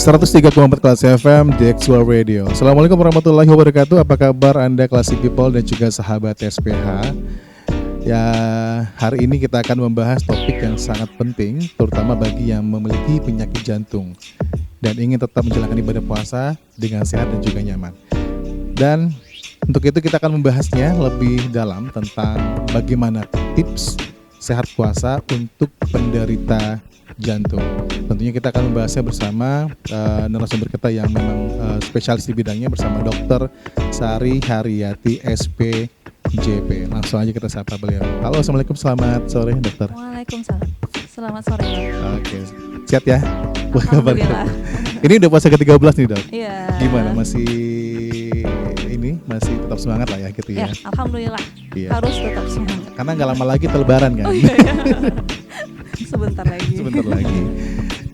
103,4 Kelas FM The Actual Radio. Assalamualaikum warahmatullahi wabarakatuh. Apa kabar Anda Classy People dan juga sahabat SPH? Ya, hari ini kita akan membahas topik yang sangat penting, terutama bagi yang memiliki penyakit jantung dan ingin tetap menjalankan ibadah puasa dengan sehat dan juga nyaman. Dan untuk itu kita akan membahasnya lebih dalam tentang bagaimana tips sehat puasa untuk penderita jantung. Tentunya kita akan membahasnya bersama narasumber kita yang memang spesialis di bidangnya, bersama Dr. Sari Haryati SPJP. Langsung aja kita sapa beliau. Halo, assalamualaikum, selamat sore dokter. Waalaikumsalam, selamat sore. Oke, sehat ya? Alhamdulillah. Ini udah puasa ke-13 nih dok. Iya. Gimana, masih tetap semangat lah ya gitu ya? Ya, alhamdulillah. Iya. Harus tetap semangat. Karena nggak lama lagi lebaran kan? Oh iya. Sebentar lagi.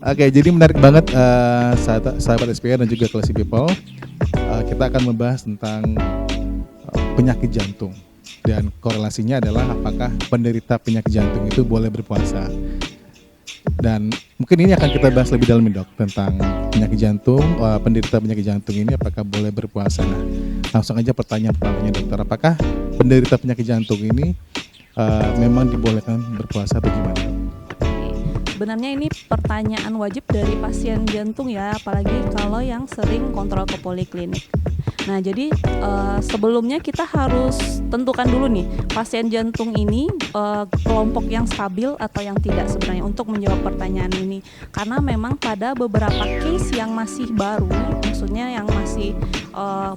Oke, jadi menarik banget sahabat SPH dan juga Classy People. Kita akan membahas tentang penyakit jantung dan korelasinya adalah apakah penderita penyakit jantung itu boleh berpuasa. Dan mungkin ini akan kita bahas lebih dalam dok, tentang penyakit jantung, penderita penyakit jantung ini apakah boleh berpuasa. Nah, langsung aja pertanyaan pertamanya dokter, apakah penderita penyakit jantung ini memang dibolehkan berpuasa atau gimana? Sebenarnya ini pertanyaan wajib dari pasien jantung ya, apalagi kalau yang sering kontrol ke poliklinik. Nah, jadi sebelumnya kita harus tentukan dulu nih, pasien jantung ini kelompok yang stabil atau yang tidak sebenarnya untuk menjawab pertanyaan ini. Karena memang pada beberapa case yang masih baru, maksudnya yang masih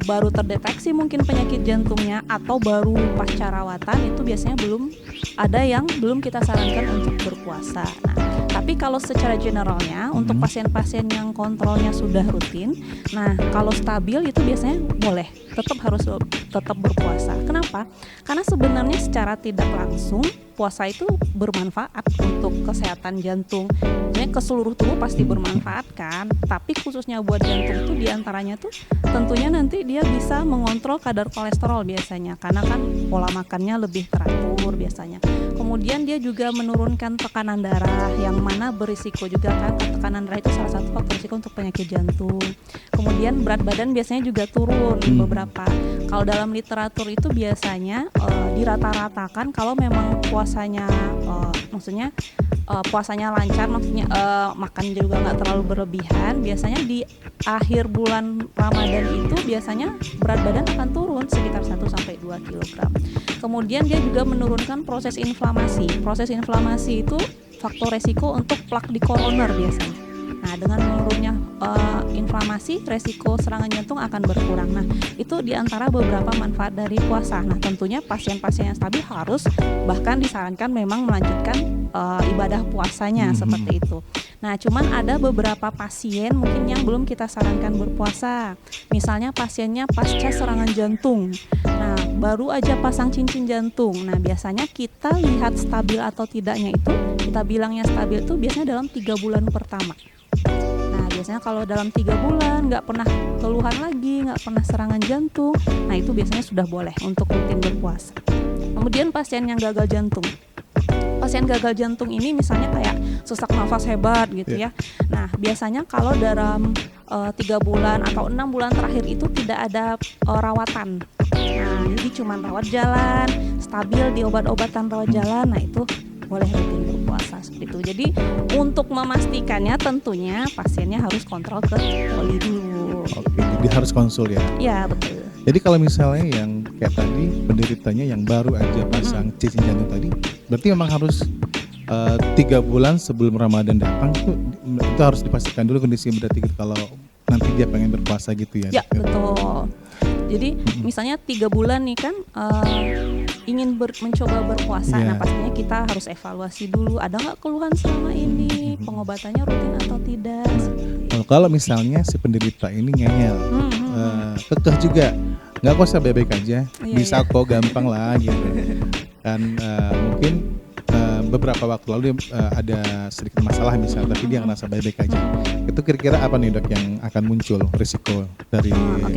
baru terdeteksi mungkin penyakit jantungnya atau baru pasca rawatan, itu biasanya belum kita sarankan untuk berpuasa. Nah, tapi kalau secara generalnya untuk pasien-pasien yang kontrolnya sudah rutin, nah kalau stabil itu biasanya boleh, tetap berpuasa. Kenapa? Karena sebenarnya secara tidak langsung puasa itu bermanfaat untuk kesehatan jantung. Sebenarnya ke seluruh tubuh pasti bermanfaat kan, tapi khususnya buat jantung tuh diantaranya tuh tentunya nanti dia bisa mengontrol kadar kolesterol biasanya, karena kan pola makannya lebih teratur biasanya. Kemudian dia juga menurunkan tekanan darah yang mana berisiko juga kan, tekanan darah itu salah satu faktor risiko untuk penyakit jantung. Kemudian berat badan biasanya juga turun beberapa. Kalau dalam literatur itu biasanya dirata-ratakan kalau memang puasanya puasanya lancar, maksudnya makan juga nggak terlalu berlebihan, biasanya di akhir bulan Ramadan itu biasanya berat badan akan turun sekitar 1-2 kg. Kemudian dia juga menurunkan proses inflamasi. Proses inflamasi itu faktor resiko untuk plak di koroner biasanya. Nah, dengan menurunnya inflamasi, resiko serangan jantung akan berkurang. Nah, itu diantara beberapa manfaat dari puasa. Nah, tentunya pasien-pasien yang stabil harus bahkan disarankan memang melanjutkan ibadah puasanya seperti itu. Nah, cuman ada beberapa pasien mungkin yang belum kita sarankan berpuasa. Misalnya pasiennya pasca serangan jantung. Nah, baru aja pasang cincin jantung. Nah, biasanya kita lihat stabil atau tidaknya itu, kita bilangnya stabil itu biasanya dalam 3 bulan pertama. Nah, biasanya kalau dalam 3 bulan nggak pernah keluhan lagi, nggak pernah serangan jantung, nah itu biasanya sudah boleh untuk rutin berpuasa. Kemudian pasien yang gagal jantung. Pasien gagal jantung ini misalnya kayak sesak nafas hebat gitu ya. Nah, biasanya kalau dalam 3 bulan atau 6 bulan terakhir itu tidak ada rawatan. Nah, jadi cuma rawat jalan, stabil di obat-obatan rawat jalan, nah itu boleh rutin berpuasa seperti itu. Jadi untuk memastikannya tentunya pasiennya harus kontrol ke poli dulu. Oke, jadi harus konsul ya? Iya, betul. Jadi kalau misalnya yang kayak tadi penderitanya yang baru aja pasang cincin jantung tadi, berarti memang harus 3 bulan sebelum Ramadan datang itu harus dipastikan dulu kondisi berarti kalau nanti dia pengen berpuasa gitu ya? Ya, betul. Jadi misalnya 3 bulan nih kan ingin mencoba berpuasa, nah pastinya kita harus evaluasi dulu ada nggak keluhan selama ini, pengobatannya rutin atau tidak. Kalau misalnya si penderita ini ngeyel, kekeh juga, nggak kok saya baik-baik aja, bisa kok gampang lah gitu. Dan mungkin beberapa waktu lalu ada sedikit masalah misalnya, tapi dia ngerasa baik-baik aja. Itu kira-kira apa nih dok yang akan muncul risiko dari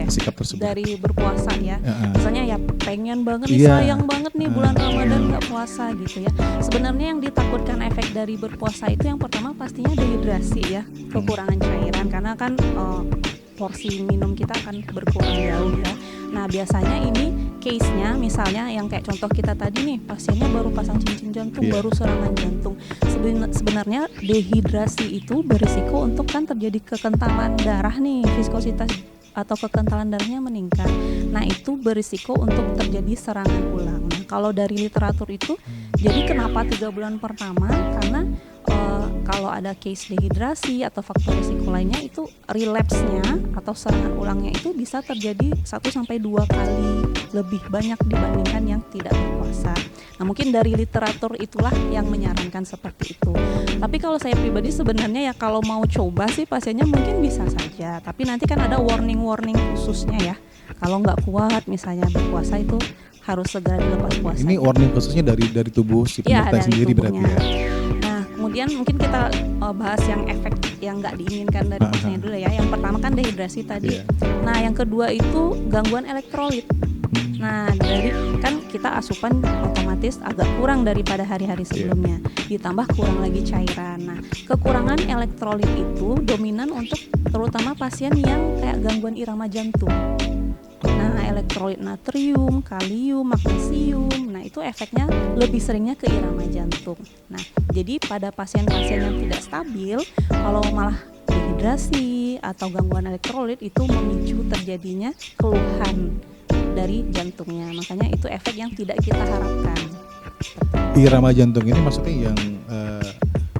sikap tersebut? Dari berpuasa ya, misalnya ya pengen banget nih, sayang banget nih bulan Ramadan nggak puasa gitu ya. Sebenarnya yang ditakutkan efek dari berpuasa itu yang pertama pastinya dehidrasi ya, kekurangan cairan. kan, karena kan porsi minum kita akan berkurang jauh ya. Nah biasanya ini case-nya misalnya yang kayak contoh kita tadi nih, pasiennya baru pasang cincin jantung, baru serangan jantung. Sebenarnya dehidrasi itu berisiko untuk kan terjadi kekentalan darah nih, viskositas atau kekentalan darahnya meningkat. Nah itu berisiko untuk terjadi serangan ulang. Nah kalau dari literatur itu, jadi kenapa 3 bulan pertama? Karena kalau ada case dehidrasi atau faktor risiko lainnya itu relapse-nya atau serangan ulangnya itu bisa terjadi 1-2 kali lebih banyak dibandingkan yang tidak berpuasa. Nah mungkin dari literatur itulah yang menyarankan seperti itu. Tapi kalau saya pribadi sebenarnya ya kalau mau coba sih pasiennya mungkin bisa saja. Tapi nanti kan ada warning khususnya ya. Kalau nggak kuat misalnya berpuasa itu harus segera dilepas puasa. Ini warning khususnya dari tubuh si penderita sendiri berarti ya. Kemudian mungkin kita bahas yang efek yang nggak diinginkan dari puasanya dulu ya. Yang pertama kan dehidrasi tadi. Nah yang kedua itu gangguan elektrolit. Nah dari kan kita asupan otomatis agak kurang daripada hari-hari sebelumnya. Ditambah kurang lagi cairan. Nah kekurangan elektrolit itu dominan untuk terutama pasien yang kayak gangguan irama jantung. Nah elektrolit natrium, kalium, magnesium, nah itu efeknya lebih seringnya ke irama jantung. Nah jadi pada pasien-pasien yang tidak stabil, kalau malah dehidrasi atau gangguan elektrolit itu memicu terjadinya keluhan dari jantungnya. Makanya itu efek yang tidak kita harapkan. Irama jantung ini maksudnya yang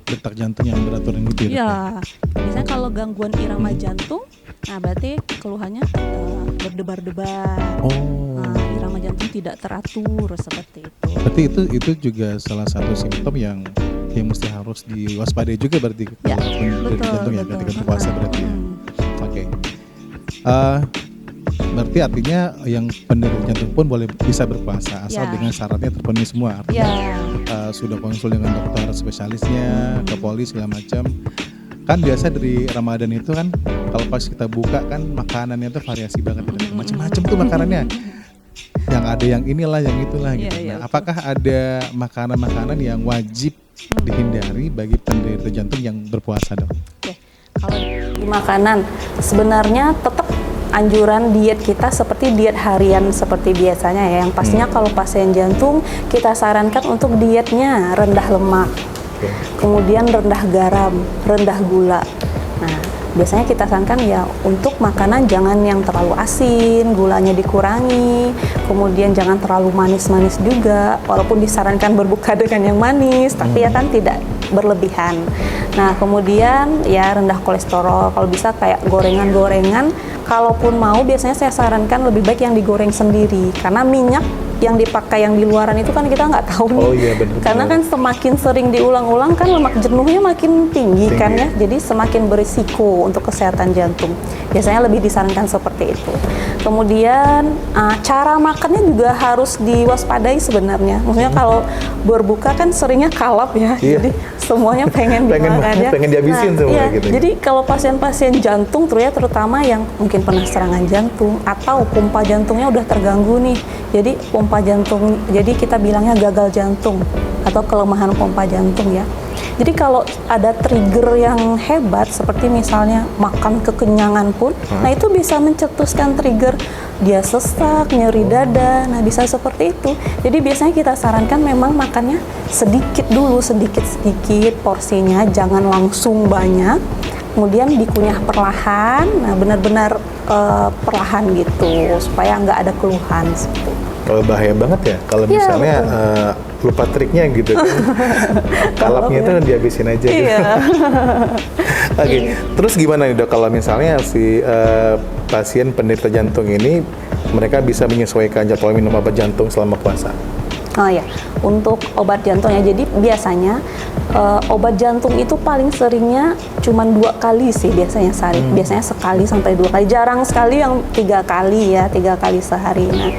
detak jantung yang beraturan gitu ya? Iya, biasanya kalau gangguan irama jantung, nah berarti keluhannya berdebar-debar. Irama jantung tidak teratur seperti itu. Berarti itu juga salah satu simptom yang mesti harus diwaspadai juga berarti ya, kalau jantung ya ketika berpuasa berarti ya. Oke. Berarti artinya yang penderita jantung pun bisa berpuasa asal dengan syaratnya terpenuhi semua. Artinya sudah konsul dengan dokter spesialisnya, ke poli segala macam. Kan biasa dari Ramadan itu kan kalau pas kita buka kan makanannya tuh variasi banget, macam-macam tuh makanannya. Yang ada yang inilah, yang itulah gitu. Apakah ada makanan-makanan yang wajib dihindari bagi penderita jantung yang berpuasa, Dok? Oke. Kalau di makanan sebenarnya tetap anjuran diet kita seperti diet harian seperti biasanya ya. Yang pastinya kalau pasien jantung kita sarankan untuk dietnya rendah lemak, kemudian rendah garam, rendah gula. Nah biasanya kita sarankan ya untuk makanan jangan yang terlalu asin, gulanya dikurangi, kemudian jangan terlalu manis-manis juga, walaupun disarankan berbuka dengan yang manis, tapi ya kan tidak berlebihan. Nah kemudian ya rendah kolesterol, kalau bisa kayak gorengan-gorengan, kalaupun mau biasanya saya sarankan lebih baik yang digoreng sendiri, karena minyak yang dipakai yang di luaran itu kan kita nggak tahu nih, karena kan semakin sering diulang-ulang kan lemak jenuhnya makin tinggi kan ya, jadi semakin berisiko untuk kesehatan jantung. Biasanya lebih disarankan seperti itu. Kemudian cara makannya juga harus diwaspadai sebenarnya. Maksudnya kalau berbuka kan seringnya kalap ya, jadi semuanya pengen dimakan ya. Pengen dihabisin semua gitu. Jadi kalau pasien-pasien jantung terutama yang mungkin pernah serangan jantung atau pompa jantungnya udah terganggu nih. Jadi pompa jantung, jadi kita bilangnya gagal jantung atau kelemahan pompa jantung ya. Jadi kalau ada trigger yang hebat seperti misalnya makan kekenyangan pun, nah itu bisa mencetuskan trigger dia sesak, nyeri dada, nah bisa seperti itu. Jadi biasanya kita sarankan memang makannya sedikit dulu, sedikit-sedikit porsinya, jangan langsung banyak. Kemudian dikunyah perlahan, nah benar-benar perlahan gitu, supaya nggak ada keluhan seperti itu. Kalau bahaya banget ya, kalau misalnya lupa triknya gitu kan, kalapnya itu dihabisin aja gitu. Oke, terus gimana nih Dok, kalau misalnya si pasien penderita jantung ini, mereka bisa menyesuaikan jadwal minum obat jantung selama puasa? Oh ya, untuk obat jantungnya, jadi biasanya obat jantung itu paling seringnya cuma 2 kali sih biasanya sehari. Biasanya sekali sampai 2 kali, jarang sekali yang 3 kali ya, 3 kali sehari. Nah,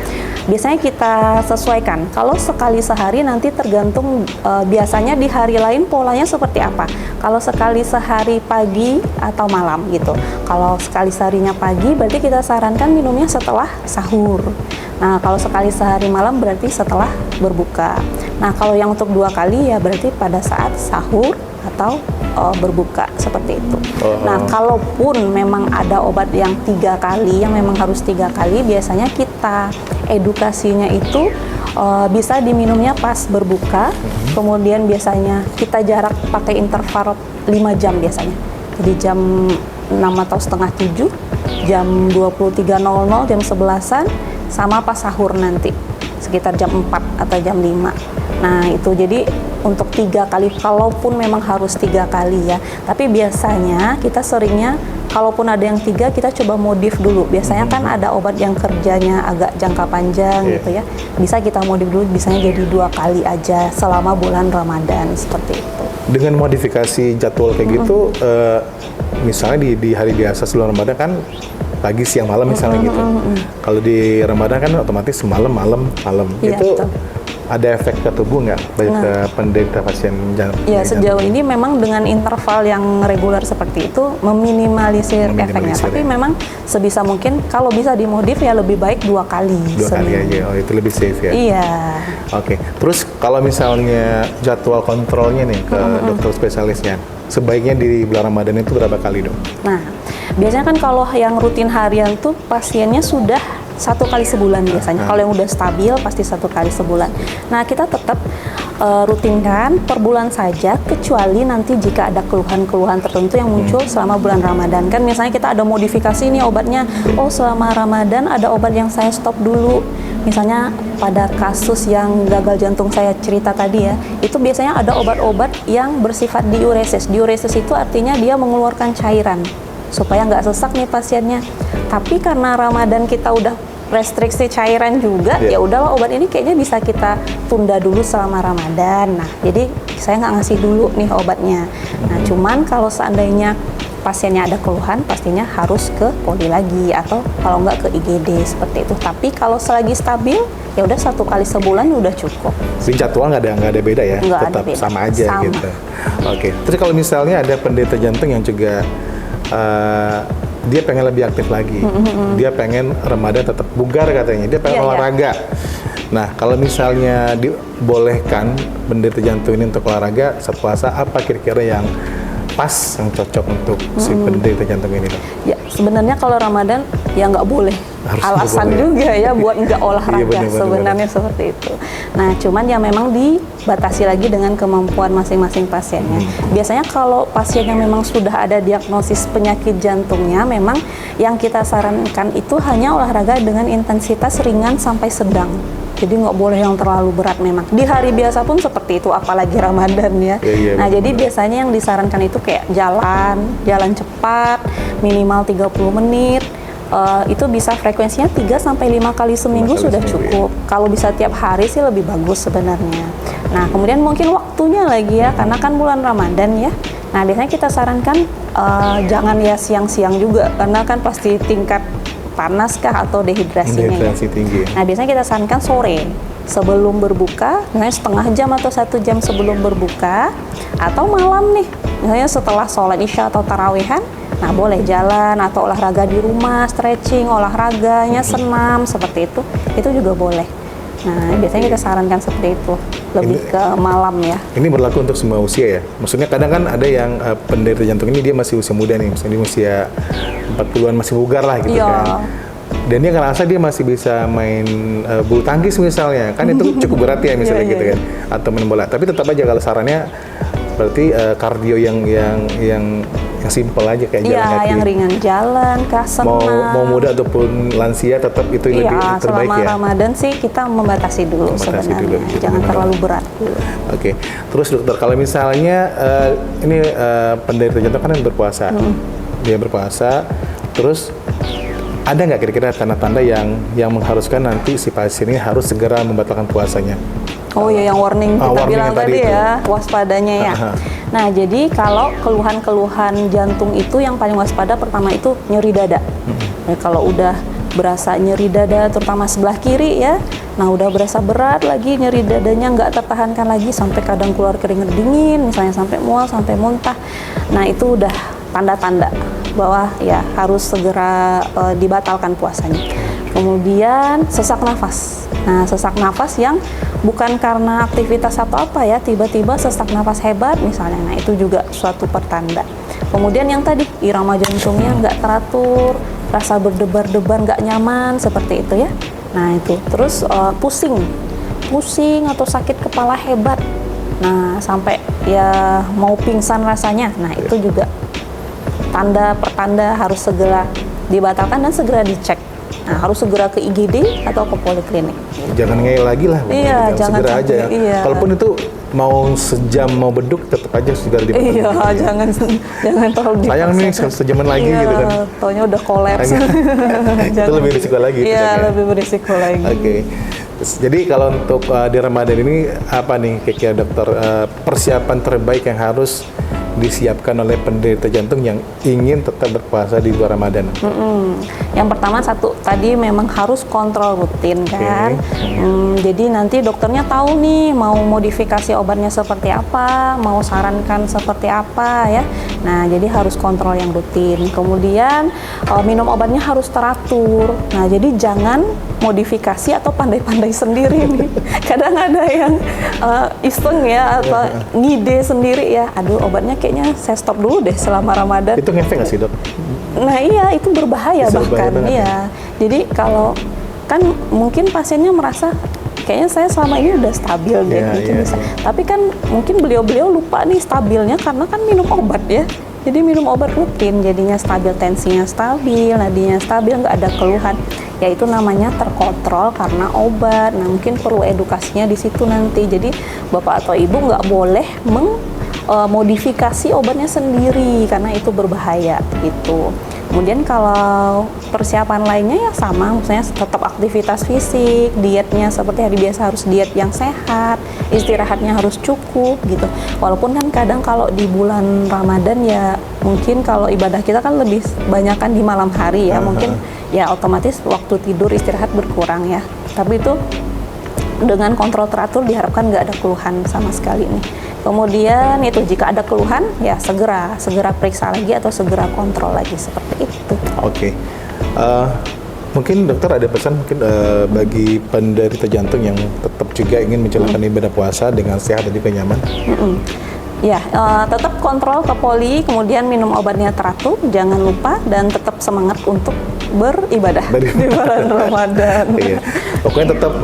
biasanya kita sesuaikan. Kalau sekali sehari nanti tergantung biasanya di hari lain polanya seperti apa. Kalau sekali sehari pagi atau malam gitu. Kalau sekali seharinya pagi berarti kita sarankan minumnya setelah sahur. Nah, kalau sekali sehari malam berarti setelah berbuka. Nah, kalau yang untuk 2 kali ya berarti pada saat sahur atau berbuka seperti itu. Nah, kalaupun memang ada obat yang 3 kali, yang memang harus 3 kali, biasanya kita edukasinya itu bisa diminumnya pas berbuka. Kemudian biasanya kita jarak pakai interval 5 jam biasanya. Jadi jam 6 atau setengah 7, jam 23.00, jam 11-an, sama pas sahur nanti sekitar jam 4 atau jam 5. Nah itu jadi untuk 3 kali, kalaupun memang harus 3 kali ya. Tapi biasanya kita seringnya kalaupun ada yang 3, kita coba modif dulu. Biasanya kan ada obat yang kerjanya agak jangka panjang gitu ya. Bisa kita modif dulu, bisanya jadi 2 kali aja selama bulan Ramadan seperti itu. Dengan modifikasi jadwal kayak gitu, misalnya di hari biasa sebelum Ramadan kan pagi, siang, malam misalnya gitu. Kalau di Ramadan kan otomatis malam. Iya, Itu betul. ada efek ke tubuh nggak baik ke penderita pasien jantung? Ya, sejauh ini memang dengan interval yang reguler seperti itu meminimalisir efeknya. Tapi memang sebisa mungkin kalau bisa dimodif ya lebih baik 2 kali. 2 kali aja, itu lebih safe ya? Iya. Oke, terus kalau misalnya jadwal kontrolnya nih ke dokter spesialisnya, sebaiknya di bulan Ramadan itu berapa kali dong? Nah, biasanya kan kalau yang rutin harian tuh pasiennya sudah 1 kali sebulan biasanya. Kalau yang udah stabil pasti 1 kali sebulan. Nah, kita tetap rutinkan per bulan saja, kecuali nanti jika ada keluhan-keluhan tertentu yang muncul selama bulan Ramadan. Kan misalnya kita ada modifikasi nih obatnya, oh selama Ramadan ada obat yang saya stop dulu. Misalnya pada kasus yang gagal jantung saya cerita tadi ya, itu biasanya ada obat-obat yang bersifat diuresis. Diuresis itu artinya dia mengeluarkan cairan supaya nggak sesak nih pasiennya. Tapi karena Ramadan kita udah restriksi cairan juga, ya udahlah obat ini kayaknya bisa kita tunda dulu selama Ramadan. Nah, jadi saya nggak ngasih dulu nih obatnya. Nah, cuman kalau seandainya pasiennya ada keluhan, pastinya harus ke poli lagi atau kalau nggak ke IGD seperti itu. Tapi kalau selagi stabil, ya udah 1 kali sebulan udah cukup. Si jadwal nggak ada beda ya, Nggak tetap ada beda. sama aja Sama. gitu. Oke, terus kalau misalnya ada penderita jantung yang juga dia pengen lebih aktif lagi, dia pengen Ramadan tetap bugar katanya, dia pengen olahraga. Nah, kalau misalnya dibolehkan penderita jantung ini untuk olahraga saat puasa, apa kira-kira yang pas, yang cocok untuk si penderita jantung ini? Ya, sebenarnya kalau Ramadan ya nggak boleh. Harus Alasan nggak boleh. juga ya buat nggak olahraga, Iya, benar, sebenarnya seperti itu. Nah, cuman ya memang dibatasi lagi dengan kemampuan masing-masing pasiennya. Biasanya kalau pasien yang memang sudah ada diagnosis penyakit jantungnya, memang yang kita sarankan itu hanya olahraga dengan intensitas ringan sampai sedang. Jadi nggak boleh yang terlalu berat memang. Di hari biasa pun seperti itu, apalagi Ramadan ya. Iya, Nah, benar. jadi biasanya yang disarankan itu kayak jalan cepat, minimal 30 menit. Itu bisa frekuensinya 3-5 kali seminggu 5 kali sudah seminggu, cukup. Kalau bisa tiap hari sih lebih bagus sebenarnya. Nah, kemudian mungkin waktunya lagi ya, karena kan bulan Ramadan ya. Nah, biasanya kita sarankan jangan ya siang-siang juga, karena kan pasti tingkat panas kah atau dehidrasinya ya. Dehidrasi tinggi. Nah, biasanya kita sarankan sore sebelum berbuka, misalnya setengah jam atau 1 jam sebelum berbuka, atau malam nih, misalnya setelah sholat isya atau tarawehan. Nah, boleh jalan atau olahraga di rumah, stretching, olahraganya senam seperti itu juga boleh. Nah, biasanya kita sarankan seperti itu, lebih ke malam ya. Ini berlaku untuk semua usia ya? Maksudnya kadang kan ada yang penderita jantung ini dia masih usia muda nih, misalnya dia usia 40-an, masih bugar lah gitu kan. Dan dia ngerasa dia masih bisa main bulu tangkis misalnya, kan itu cukup berat ya misalnya gitu kan, atau main bola. Tapi tetap aja kalau sarannya berarti kardio yang simpel aja kayak jalan kaki. Iya, yang ringan, jalan, senam. Mau muda ataupun lansia tetap itu lebih terbaik selama ya. Ramadan sih kita membatasi dulu sebenarnya. gitu, Jangan benar. terlalu berat dulu. Oke, terus dokter kalau misalnya ini penderita jantung kan berpuasa, dia berpuasa, terus ada nggak kira-kira tanda-tanda yang mengharuskan nanti si pasien ini harus segera membatalkan puasanya? Oh ya, yang warning kita warning bilang yang tadi tadi itu. ya, waspadanya ya. Nah, jadi kalau keluhan-keluhan jantung itu yang paling waspada pertama itu nyeri dada. Ya, kalau udah berasa nyeri dada, terutama sebelah kiri ya, nah udah berasa berat lagi, nyeri dadanya nggak tertahankan lagi, sampai kadang keluar keringat dingin, misalnya sampai mual, sampai muntah. Nah, itu udah tanda-tanda bahwa ya harus segera dibatalkan puasanya. Kemudian sesak nafas. Nah, sesak nafas yang bukan karena aktivitas atau apa ya, tiba-tiba sesak nafas hebat misalnya, nah itu juga suatu pertanda. Kemudian yang tadi irama jantungnya nggak teratur, rasa berdebar-debar nggak nyaman seperti itu ya. Nah itu terus pusing atau sakit kepala hebat, nah sampai ya mau pingsan rasanya, nah itu juga pertanda harus segera dibatalkan dan segera dicek. Nah, harus segera ke IGD atau ke poliklinik. Jangan ngeyel lagi lah. Iya, jangan segera sampai, aja ya. iya. Kalaupun itu mau sejam mau beduk, tetap aja segera dibatalkan. Iya, jangan terlalu dipaksa. Sayang nih sejaman lagi iya, gitu kan. Taunya udah kolaps. Itu lebih risiko lagi. Iya, lebih berisiko lagi. Oke. Jadi kalau untuk di Ramadan ini apa nih kira-kira dokter persiapan terbaik yang harus disiapkan oleh penderita jantung yang ingin tetap berpuasa di bulan Ramadan? Yang pertama tadi memang harus kontrol rutin kan. Jadi nanti dokternya tahu nih mau modifikasi obatnya seperti apa, mau sarankan seperti apa ya. Nah jadi harus kontrol yang rutin. Kemudian minum obatnya harus teratur. Nah jadi jangan modifikasi atau pandai-pandai sendiri nih. Kadang ada yang iseng ya atau ngide sendiri ya. Aduh obatnya kayaknya saya stop dulu deh selama Ramadan. Itu ngefek nggak sih dok? Nah iya itu berbahaya bahkan. Iya. Jadi kalau kan mungkin pasiennya merasa kayaknya saya selama ini udah stabil deh gitu. Tapi kan mungkin beliau-beliau lupa nih stabilnya karena kan minum obat ya. Jadi minum obat rutin jadinya stabil, tensinya stabil, nadinya stabil, nggak ada keluhan. Ya itu namanya terkontrol karena obat. Nah mungkin perlu edukasinya di situ nanti. Jadi bapak atau ibu nggak boleh modifikasi obatnya sendiri karena itu berbahaya gitu. Kemudian kalau persiapan lainnya ya sama, misalnya tetap aktivitas fisik, dietnya seperti hari biasa harus diet yang sehat, istirahatnya harus cukup gitu. Walaupun kan kadang kalau di bulan Ramadan ya mungkin kalau ibadah kita kan lebih banyakan di malam hari ya, mungkin ya otomatis waktu tidur istirahat berkurang ya. Tapi itu dengan kontrol teratur diharapkan nggak ada keluhan sama sekali nih. Kemudian itu jika ada keluhan ya segera periksa lagi atau segera kontrol lagi seperti itu. Oke. Mungkin dokter ada pesan mungkin bagi penderita jantung yang tetap juga ingin menjalankan ibadah puasa dengan sehat dan juga nyaman. Ya, tetap kontrol ke poli, kemudian minum obatnya teratur, jangan lupa dan tetap semangat untuk beribadah di bulan Ramadan. Iya. Pokoknya tetap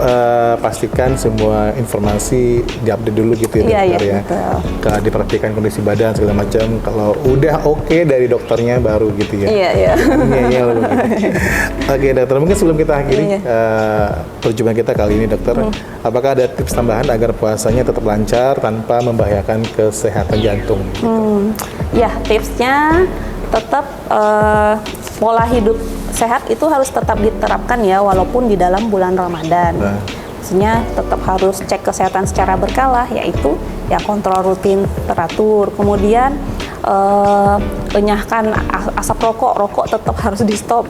pastikan semua informasi diupdate dulu gitu ya dokter ya. Betul. Diperhatikan kondisi badan segala macam. Kalau udah oke dari dokternya baru gitu ya. Iya. Oke dokter, mungkin sebelum kita akhiri perjumpaan kita kali ini dokter, apakah ada tips tambahan agar puasanya tetap lancar tanpa membahayakan kesehatan jantung? Ya, tipsnya tetap pola hidup sehat itu harus tetap diterapkan ya walaupun di dalam bulan Ramadan. Maksudnya tetap harus cek kesehatan secara berkala, yaitu ya kontrol rutin teratur. Kemudian enyahkan asap rokok tetap harus di stop.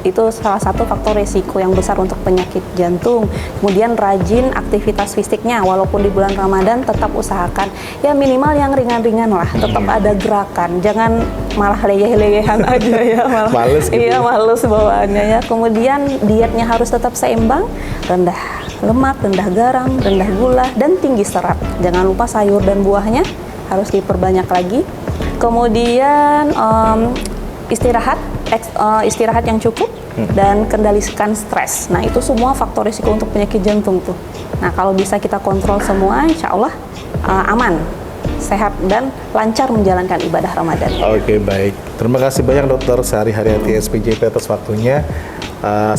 Itu salah satu faktor resiko yang besar untuk penyakit jantung. Kemudian rajin aktivitas fisiknya, walaupun di bulan Ramadan tetap usahakan ya minimal yang ringan-ringan lah, tetap ada gerakan, jangan malah leyeh-leyehan aja ya, malah males gitu. Iya males bawaannya ya. Kemudian dietnya harus tetap seimbang, rendah lemak, rendah garam, rendah gula, dan tinggi serat. Jangan lupa sayur dan buahnya harus diperbanyak lagi. Kemudian istirahat yang cukup dan kendalikan stres. Nah itu semua faktor risiko untuk penyakit jantung tuh. Nah kalau bisa kita kontrol semua, insya Allah aman, sehat dan lancar menjalankan ibadah Ramadan. Oke, baik. Terima kasih banyak dokter Sari Haryati SPJP atas waktunya.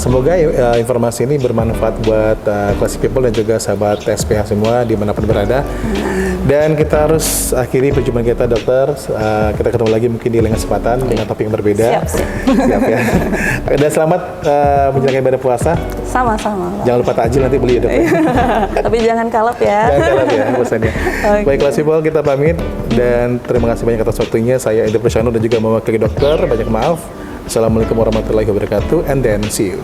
Semoga informasi ini bermanfaat buat Classy People dan juga sahabat SPH semua dimanapun berada. Dan kita harus akhiri perjumpaan kita dokter. Kita ketemu lagi mungkin di lain kesempatan dengan topik yang berbeda. Siap ya. Dan selamat menjalankan ibadah puasa. Sama-sama. Jangan lupa takjil nanti beli ya dok. Tapi jangan kalap ya. Jangan kalap ya bosannya. Okay. Baik Classy People, kita pamit dan terima kasih banyak atas waktunya. Saya Indra Prasyano dan juga mewakili dokter. Banyak maaf. Assalamualaikum warahmatullahi wabarakatuh, and then see you.